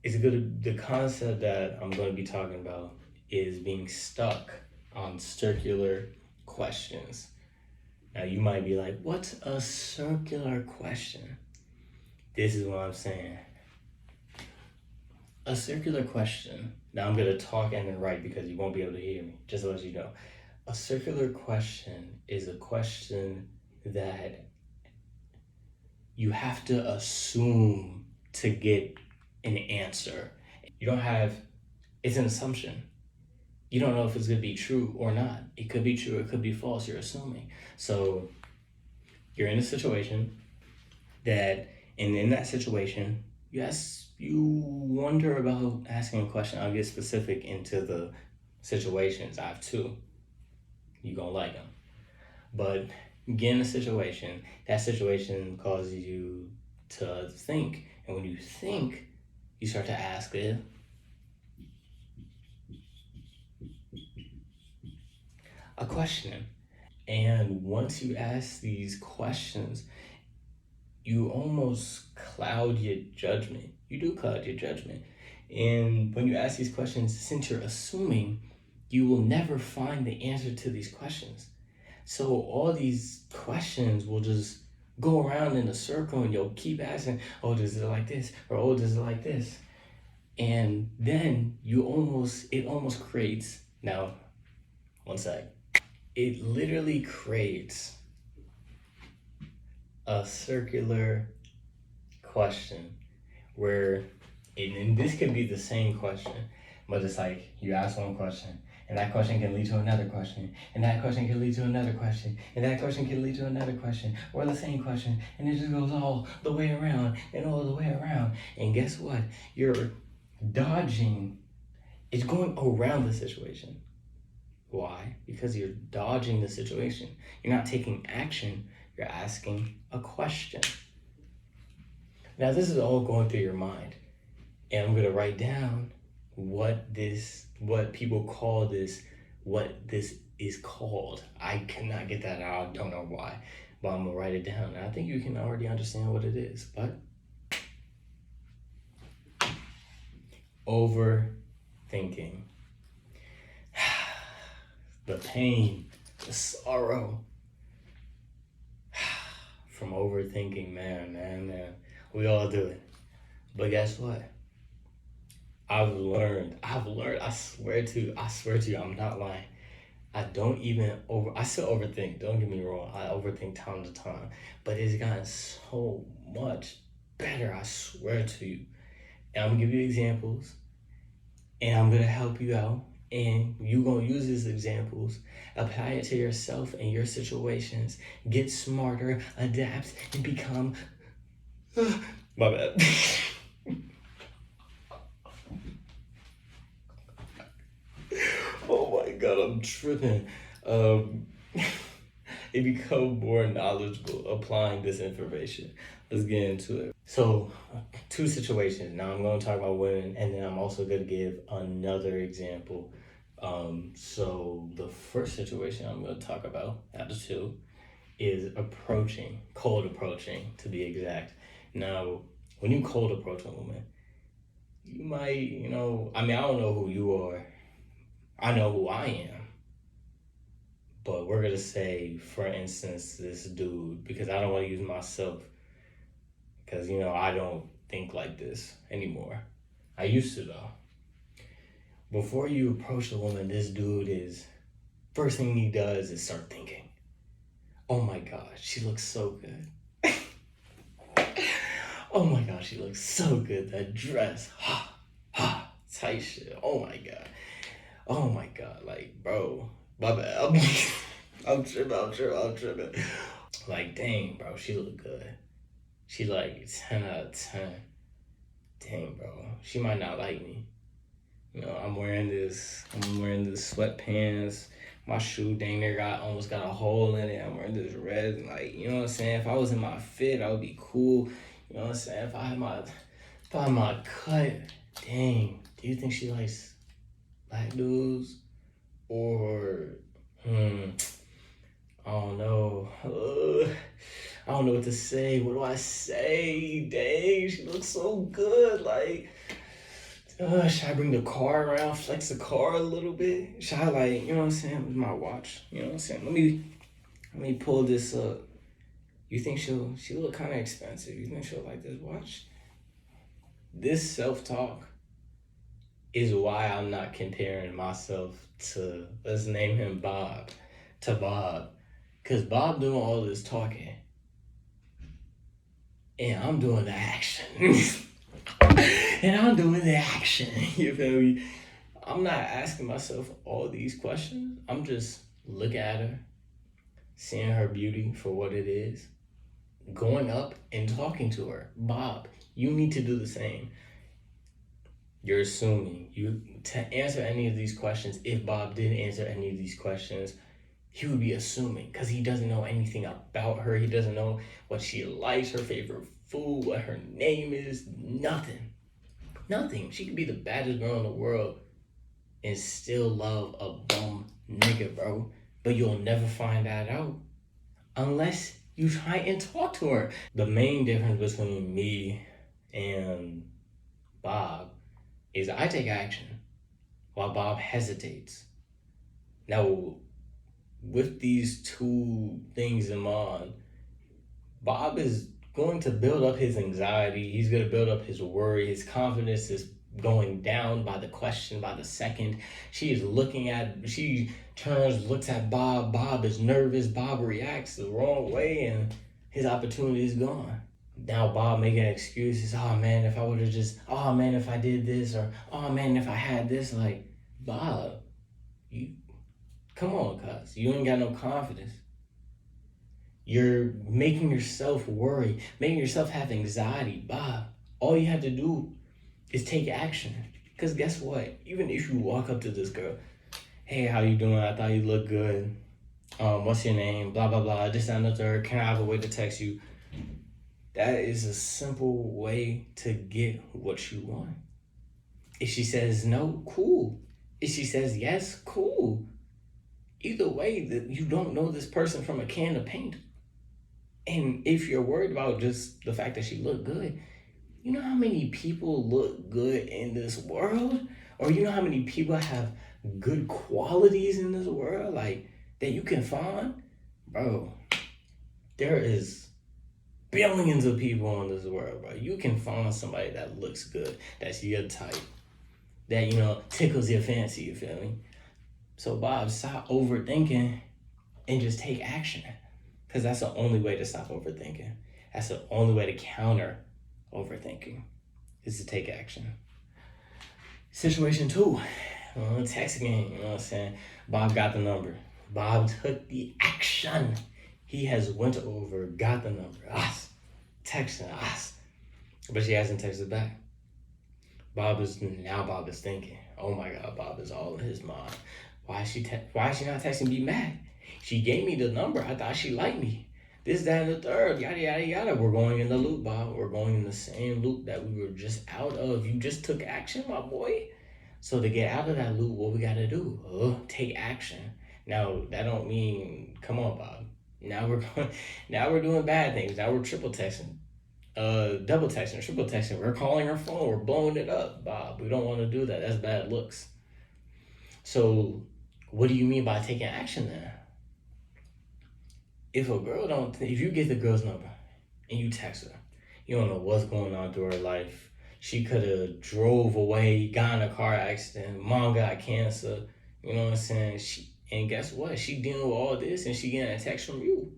it's good. The concept that I'm going to be talking about is being stuck on circular questions. Now, you might be like, what's a circular question? This is what I'm saying. A circular question. Now, I'm going to talk and then write because you won't be able to hear me, just to let you know. A circular question is a question that you have to assume to get an answer. You don't have, it's an assumption. You don't know if it's going to be true or not. It could be true, it could be false. You're assuming. So you're in a situation that, and in that situation, yes, you wonder about asking a question. I'll get specific into the situations. I have two. You're going to like them. But get in a situation, that situation causes you to think. And when you think, you start to ask it a question. And once you ask these questions, you almost cloud your judgment. You do cloud your judgment. And when you ask these questions, since you're assuming, you will never find the answer to these questions. So all these questions will just go around in a circle and you'll keep asking, oh, does it like this? Or oh, does it like this? And then it almost creates, now, one sec. It literally creates a circular question where, and this could be the same question, but it's like you ask one question, and that question can lead to another question, and that question can lead to another question, and that question can lead to another question, or the same question, and it just goes all the way around and all the way around. And guess what? You're dodging, it's going around the situation. Why? Because you're dodging the situation. You're not taking action, you're asking a question. Now, this is all going through your mind, and I'm going to write down what people call this, what this is called. I cannot get that out. I don't know why, but I'm going to write it down. And I think you can already understand what it is, but overthinking. The pain, the sorrow from overthinking, man. We all do it. But guess what? I've learned, I swear to you, I'm not lying. I still overthink, don't get me wrong. I overthink time to time, but it's gotten so much better, I swear to you. And I'm gonna give you examples, and I'm gonna help you out, and you gonna use these examples, apply it to yourself and your situations, get smarter, adapt, and become, my bad. Oh my God, I'm tripping. And become more knowledgeable applying this information. Let's get into it. So, two situations. Now I'm going to talk about women, and then I'm also going to give another example. So the first situation I'm going to talk about out of two is cold approaching to be exact. Now, when you cold approach a woman, you might, I don't know who you are. I know who I am. But we're gonna say, for instance, this dude, because I don't want to use myself, because I don't think like this anymore. I used to though. Before you approach a woman, this dude first thing he does is start thinking, oh my God, she looks so good. Oh my God, she looks so good. That dress, tight shit. Oh my God, like, bro, my bad. I'm tripping. Like, dang, bro, she look good. She like 10 out of 10. Dang, bro, she might not like me. I'm wearing this sweatpants. My shoe dang near almost got a hole in it. I'm wearing this red, like, you know what I'm saying? If I was in my fit, I would be cool. You know what I'm saying? If I had my cut, dang, do you think she likes black dudes? Or, I don't know. I don't know what to say. What do I say? Dang, she looks so good. Like, Should I bring the car around, flex the car a little bit? Should I, like, you know what I'm saying, with my watch? You know what I'm saying? Let me pull this up. You think she look kind of expensive? You think she'll like this watch? This self-talk is why I'm not comparing myself to, let's name him Bob, to Bob. Because Bob doing all this talking, and I'm doing the action. And I'm doing the action. You feel me? I'm not asking myself all these questions. I'm just looking at her, seeing her beauty for what it is, going up and talking to her. Bob, you need to do the same. You're assuming. To answer any of these questions, if Bob did answer any of these questions, he would be assuming because he doesn't know anything about her. He doesn't know what she likes, her favorite food, what her name is, nothing. Nothing. She could be the baddest girl in the world and still love a bum nigga, bro. But you'll never find that out unless you try and talk to her. The main difference between me and Bob is I take action while Bob hesitates. Now, with these two things in mind, Bob is going to build up his anxiety. He's going to build up his worry. His confidence is going down by the question, by the second. She turns, looks at Bob. Bob is nervous. Bob reacts the wrong way, and his opportunity is gone. Now Bob making excuses. Oh man, if I would have just, oh man, if I did this, or oh man, if I had this. Like, Bob, come on, cuz. You ain't got no confidence. You're making yourself worry, making yourself have anxiety. Bob, all you have to do is take action. Because guess what? Even if you walk up to this girl, hey, how you doing? I thought you looked good. What's your name? Blah, blah, blah. This, that, and the third. Can I have a way to text you? That is a simple way to get what you want. If she says no, cool. If she says yes, cool. Either way, that you don't know this person from a can of paint. And if you're worried about just the fact that she looked good, you know how many people look good in this world? Or you know how many people have good qualities in this world, like, that you can find? Bro, there is billions of people in this world, bro. You can find somebody that looks good, that's your type, that, you know, tickles your fancy, you feel me? So Bob, stop overthinking and just take action. Because that's the only way to stop overthinking. That's the only way to counter overthinking, is to take action. Situation 2, text again, you know what I'm saying? Bob got the number. Bob took the action. He has went over, got the number, texting us. But she hasn't texted back. Bob is thinking, oh my God, Bob is all in his mind. Why is she not texting me back? She gave me the number. I thought she liked me. This, that, and the third, yada, yada, yada. We're going in the loop, Bob. We're going in the same loop that we were just out of. You just took action, my boy. So to get out of that loop, what we got to do? Take action. Now, that don't mean, come on, Bob. Now we're doing bad things. Now we're triple texting. Double texting, triple texting. We're calling her phone. We're blowing it up, Bob. We don't want to do that. That's bad looks. So what do you mean by taking action then? If you get the girl's number and you text her, you don't know what's going on through her life. She could have drove away, got in a car accident, mom got cancer, you know what I'm saying? And guess what? She dealing with all this and she getting a text from you.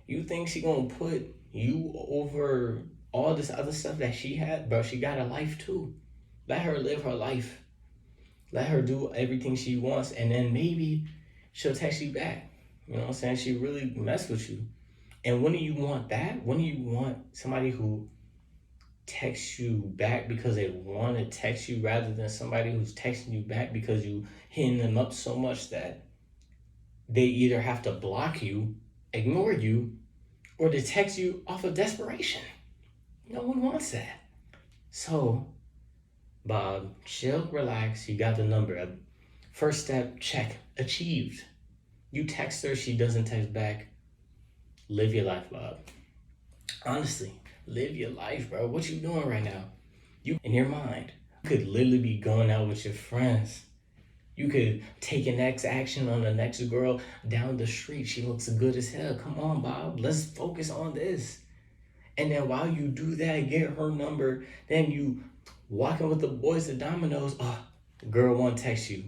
You think she gonna put you over all this other stuff that she had? Bro, she got a life too. Let her live her life. Let her do everything she wants, and then maybe she'll text you back. You know what I'm saying? She really messed with you. And when do you want that? When do you want somebody who texts you back because they want to text you rather than somebody who's texting you back because you hitting them up so much that they either have to block you, ignore you, or to text you off of desperation? No one wants that. So, Bob, chill, relax. You got the number. First step, check, achieved. You text her, she doesn't text back. Live your life, Bob. Honestly, live your life, bro. What you doing right now? You in your mind, You could literally be going out with your friends. You could take your next action on the next girl down the street. She looks good as hell. Come on, Bob. Let's focus on this. And then while you do that, get her number. Then you walking with the boys at Domino's. Oh, the girl won't text you.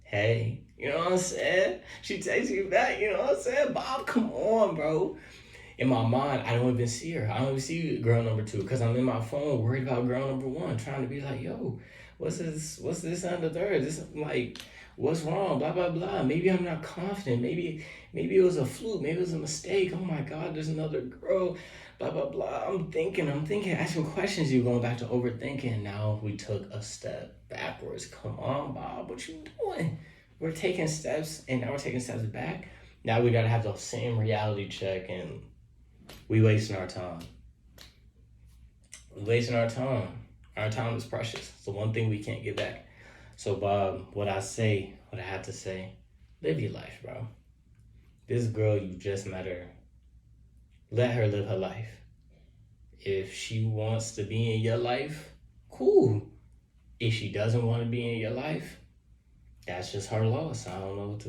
Hey, you know what I'm saying? She texts you back, you know what I'm saying? Bob, come on, bro. In my mind, I don't even see her. I don't even see girl number 2 because I'm in my phone worried about girl number 1, trying to be like, yo, what's this and the third? This like, what's wrong? Blah blah blah. Maybe I'm not confident. Maybe it was a fluke. Maybe it was a mistake. Oh my God, there's another girl. Blah blah blah. I'm thinking, asking questions. You going back to overthinking. Now we took a step backwards. Come on, Bob, what you doing? We're taking steps, and now we're taking steps back. Now we gotta have the same reality check, and we wasting our time. We wasting our time. Our time is precious. It's the one thing we can't get back. So, Bob, what I have to say, live your life, bro. This girl, you just met her. Let her live her life. If she wants to be in your life, cool. If she doesn't want to be in your life, that's just her loss. I don't know what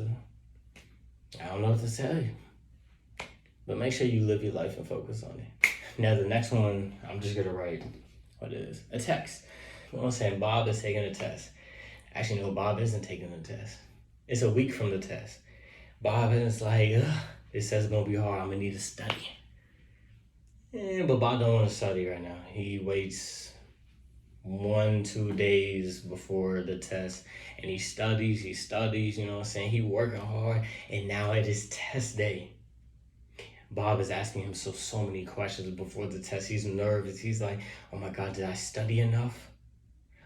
to tell you. But make sure you live your life and focus on it. Now, the next one, I'm just going to write what it is. A text. I'm saying Bob is taking a test. Actually, no, Bob isn't taking the test. It's a week from the test. Bob is like, it says it's going to be hard. I'm going to need to study. But Bob don't want to study right now. He waits 1-2 days before the test. And he studies, you know what I'm saying? He working hard. And now it is test day. Bob is asking him so many questions before the test. He's nervous. He's like, oh my God, did I study enough?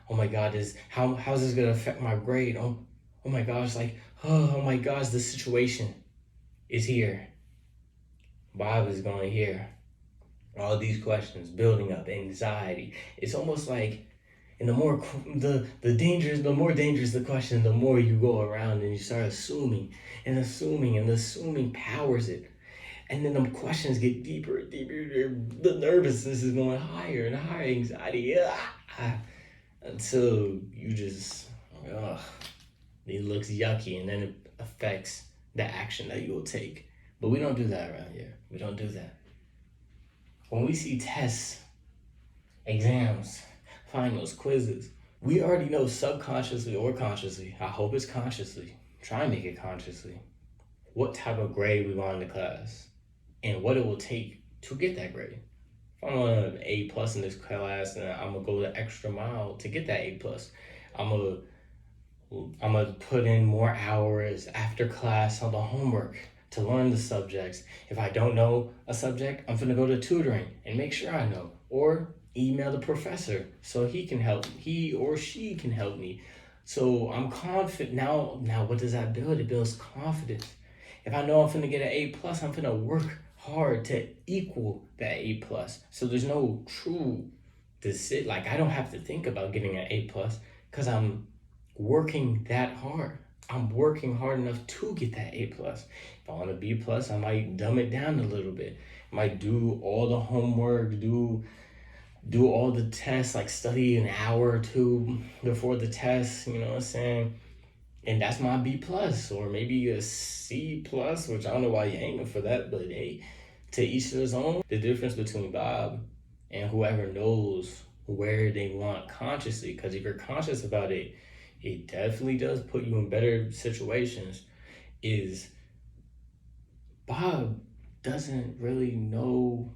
Oh my God, how's this gonna affect my grade? Oh my gosh, oh my gosh, the situation is here. Bob is gonna hear all these questions building up, anxiety. It's almost like, and the more dangerous the question, the more you go around and you start assuming powers it. And then the questions get deeper and deeper. The nervousness is going higher and higher, anxiety. Until you just, it looks yucky, and then it affects the action that you will take. But we don't do that around here. We don't do that. When we see tests, exams, finals, quizzes, we already know subconsciously or consciously, I hope it's consciously, try and make it consciously, what type of grade we want in the class and what it will take to get that grade. If I want an A+ in this class, and I'm gonna go the extra mile to get that A+. I'm gonna put in more hours after class on the homework to learn the subjects. If I don't know a subject, I'm gonna go to tutoring and make sure I know, or email the professor so he or she can help me. So I'm confident now. What does that build? It builds confidence. If I know I'm gonna get an A+, I'm gonna work hard to equal that A+. So there's no true decision. I don't have to think about getting an A+, because I'm working that hard. I'm working hard enough to get that A+. If I want a B+, I might dumb it down a little bit. I might do all the homework, do all the tests, study an hour or two before the test, you know what I'm saying? And that's my B+, or maybe a C+, which I don't know why you're aiming for that, but hey, to each his own. The difference between Bob and whoever knows where they want consciously, because if you're conscious about it, it definitely does put you in better situations, is Bob doesn't really know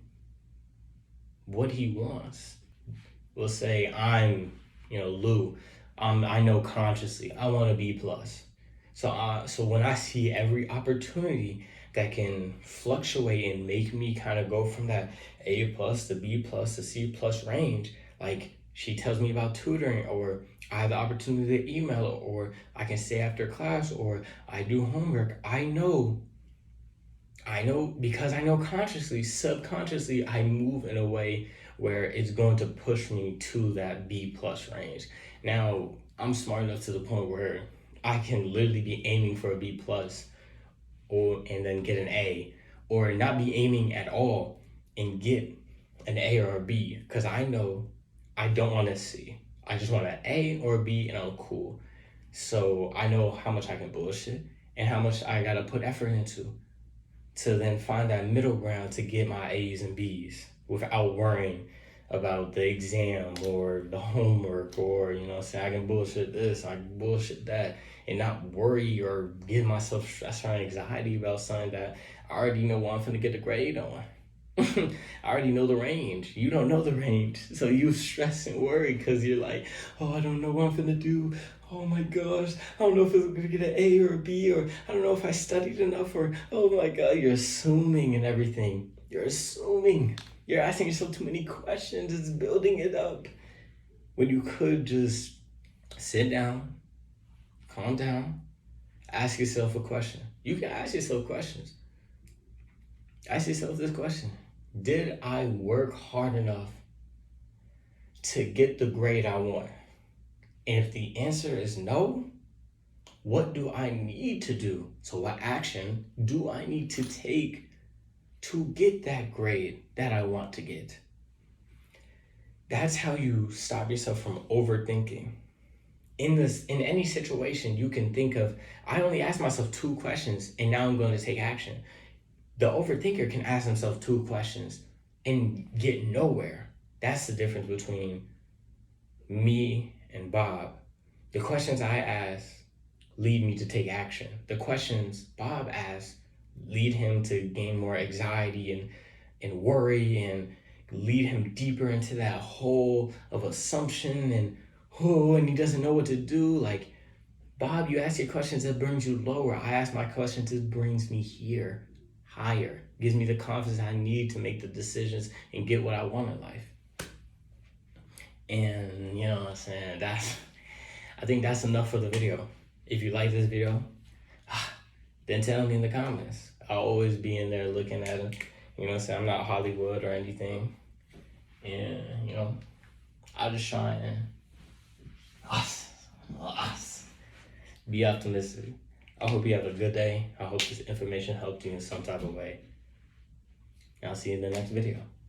what he wants. We'll say I'm, Lou. I know consciously I want a B+. So when I see every opportunity that can fluctuate and make me kind of go from that A+ to B+ to C+ range, she tells me about tutoring, or I have the opportunity to email her, or I can stay after class, or I do homework. I know because I know consciously, subconsciously, I move in a way where it's going to push me to that B+ range. Now, I'm smart enough to the point where I can literally be aiming for a B+, and then get an A, or not be aiming at all and get an A or a B, because I know I don't want a C. I just want an A or a B and I'm cool. So I know how much I can bullshit and how much I gotta put effort into to then find that middle ground to get my A's and B's without worrying about the exam or the homework, or say I can bullshit this, I can bullshit that, and not worry or give myself stress or anxiety about something that I already know what I'm finna get a grade on. I already know the range. You don't know the range. So you stress and worry because you're like, oh, I don't know what I'm gonna do. Oh my gosh, I don't know if I'm gonna get an A or a B, or I don't know if I studied enough, or oh my God, you're assuming and everything. You're assuming. You're asking yourself too many questions. It's building it up. When you could just sit down, calm down, ask yourself a question. You can ask yourself questions. Ask yourself this question. Did I work hard enough to get the grade I want? And if the answer is no, what do I need to do? So what action do I need to take to get that grade that I want to get? That's how you stop yourself from overthinking. In any situation, you can think of, I only asked myself 2 questions and now I'm going to take action. The overthinker can ask himself 2 questions and get nowhere. That's the difference between me and Bob. The questions I ask lead me to take action. The questions Bob asks lead him to gain more anxiety and worry, and lead him deeper into that hole of assumption, and he doesn't know what to do. Like, Bob, you ask your questions, that brings you lower. I ask my questions, it brings me here, higher. Gives me the confidence I need to make the decisions and get what I want in life. And you know what I'm saying? I think that's enough for the video. If you like this video, then tell me in the comments. I'll always be in there looking at it. You know what I'm saying? I'm not Hollywood or anything. And, I'll just try and be optimistic. I hope you have a good day. I hope this information helped you in some type of way. And I'll see you in the next video.